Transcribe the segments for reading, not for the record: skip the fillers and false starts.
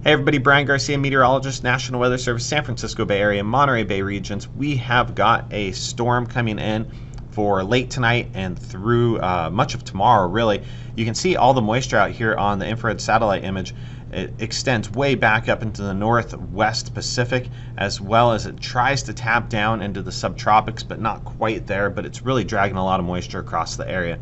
Hey everybody, Brian Garcia, meteorologist, National Weather Service, San Francisco Bay Area, Monterey Bay regions. We have got a storm coming in for late tonight and through much of tomorrow, really. You can see all the moisture out here on the infrared satellite image. It extends way back up into the northwest Pacific, as well as it tries to tap down into the subtropics, but not quite there, but it's really dragging a lot of moisture across the area.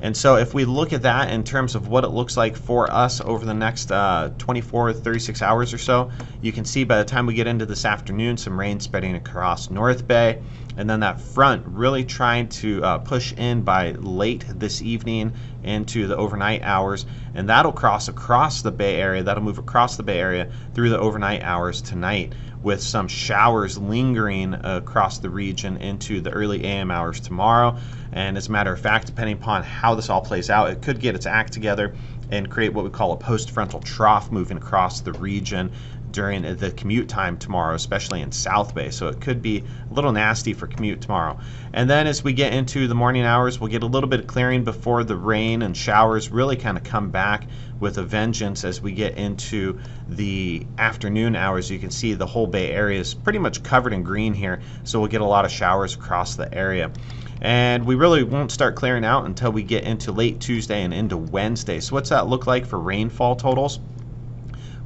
And so if we look at that in terms of what it looks like for us over the next 24 36 hours or so, you can see by the time we get into this afternoon, some rain spreading across North Bay, and then that front really trying to push in by late this evening into the overnight hours, and that'll cross across the Bay Area. That'll move across the Bay Area through the overnight hours tonight, with some showers lingering across the region into the early AM hours tomorrow. And as a matter of fact, depending upon how this all plays out, it could get its act together and create what we call a post-frontal trough moving across the region during the commute time tomorrow, especially in South Bay. So it could be a little nasty for commute tomorrow. And then as we get into the morning hours, we'll get a little bit of clearing before the rain and showers really kind of come back with a vengeance as we get into the afternoon hours. You can see the whole Bay Area is pretty much covered in green here, so we'll get a lot of showers across the area. And we really won't start clearing out until we get into late Tuesday and into Wednesday. So what's that look like for rainfall totals?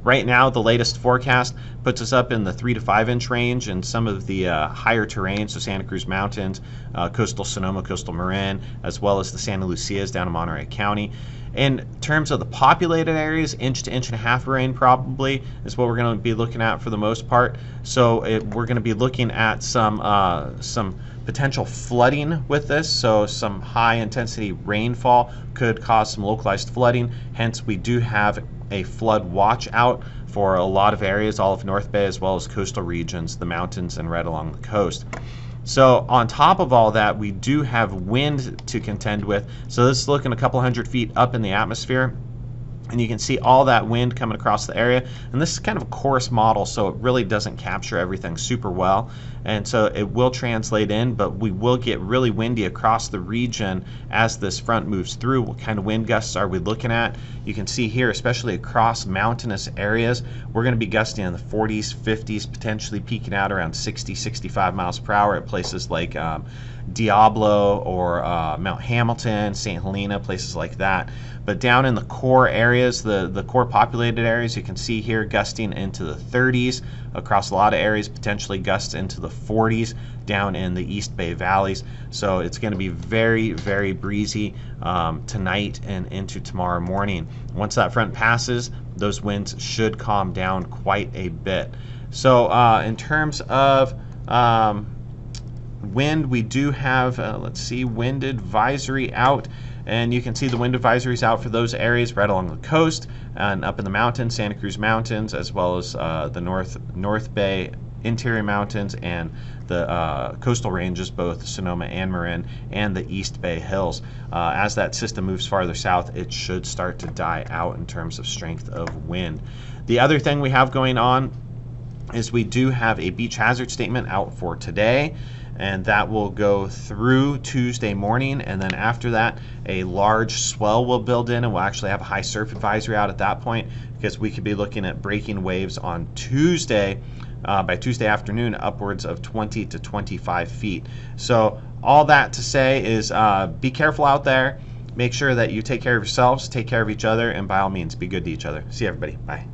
Right now, the latest forecast puts us up in the 3 to 5 inch range in some of the higher terrain, so Santa Cruz Mountains, coastal Sonoma, coastal Marin, as well as the Santa Lucias down in Monterey County. In terms of the populated areas, inch to inch and a half rain probably is what we're going to be looking at for the most part. So we're going to be looking at some potential flooding with this, so some high intensity rainfall could cause some localized flooding. Hence, we do have a flood watch out for a lot of areas, all of North Bay as well as coastal regions, the mountains, and right along the coast. So on top of all that, we do have wind to contend with. So this is looking a couple hundred feet up in the atmosphere, and you can see all that wind coming across the area. And this is kind of a coarse model, so it really doesn't capture everything super well. And so it will translate in, but we will get really windy across the region as this front moves through. What kind of wind gusts are we looking at? You can see here, especially across mountainous areas, we're going to be gusting in the 40s, 50s, potentially peaking out around 60, 65 miles per hour at places like Diablo or Mount Hamilton, St. Helena, places like that. But down in the core areas, the core populated areas, you can see here gusting into the 30s across a lot of areas, potentially gusts into the 40s down in the East Bay valleys. So it's going to be very, very breezy tonight and into tomorrow morning. Once that front passes, those winds should calm down quite a bit. So in terms of wind, we do have, let's see, wind advisory out. And you can see the wind advisories out for those areas right along the coast and up in the mountains, Santa Cruz Mountains, as well as the North Bay interior mountains and the coastal ranges, both Sonoma and Marin, and the East Bay Hills. As that system moves farther south, it should start to die out in terms of strength of wind. The other thing we have going on is we do have a beach hazard statement out for today, and that will go through Tuesday morning, and then after that a large swell will build in, and we'll actually have a high surf advisory out at that point, because we could be looking at breaking waves on Tuesday, by Tuesday afternoon, upwards of 20 to 25 feet. So all that to say is be careful out there, make sure that you take care of yourselves, take care of each other, and by all means be good to each other. See you everybody, bye.